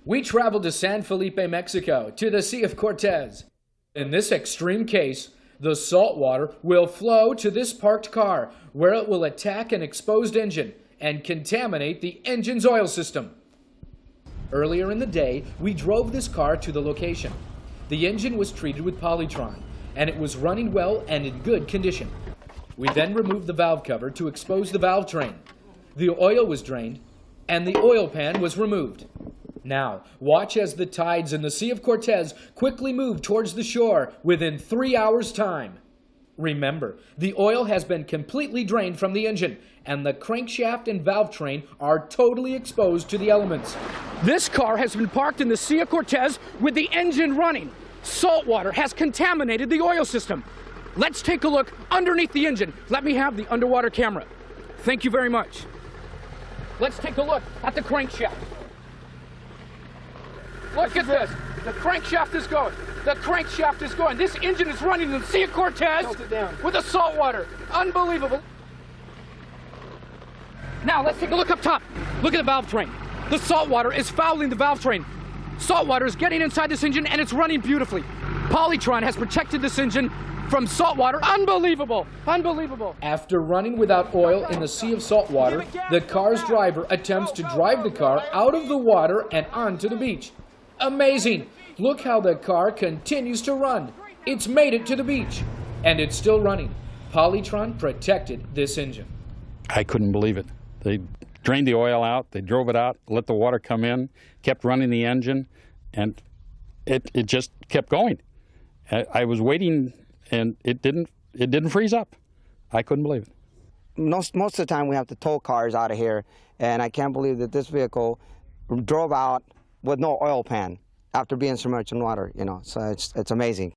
We traveled to San Felipe, Mexico, to the Sea of Cortez. In this extreme case, the salt water will flow to this parked car, where it will attack an exposed engine and contaminate the engine's oil system. Earlier in the day, we drove this car to the location. The engine was treated with Polytron, and it was running well and in good condition. We then removed the valve cover to expose the valve train. The oil was drained, and the oil pan was removed. Now, watch as the tides in the Sea of Cortez quickly move towards the shore within 3 hours' time. Remember, the oil has been completely drained from the engine, and the crankshaft and valve train are totally exposed to the elements. This car has been parked in the Sea of Cortez with the engine running. Salt water has contaminated the oil system. Let's take a look underneath the engine. Let me have the underwater camera. Thank you very much. Let's take a look at the crankshaft. Look at this. The crankshaft is going. The crankshaft is going. This engine is running in the Sea of Cortez with the salt water. Unbelievable. Now, let's take a look up top. Look at the valve train. The salt water is fouling the valve train. Salt water is getting inside this engine, and it's running beautifully. Polytron has protected this engine from salt water. Unbelievable. Unbelievable. After running without oil in the sea of salt water, the car's driver attempts to drive the car out of the water and onto the beach. Amazing! Look how the car continues to run. It's made it to the beach, and it's still running. Polytron protected this engine. I couldn't believe it. They drained the oil out, they drove it out, let the water come in, kept running the engine, and it just kept going. I was waiting, and it didn't freeze up. I couldn't believe it. Most of the time we have to tow cars out of here, and I can't believe that this vehicle drove out with no oil pan after being submerged in water, so it's amazing.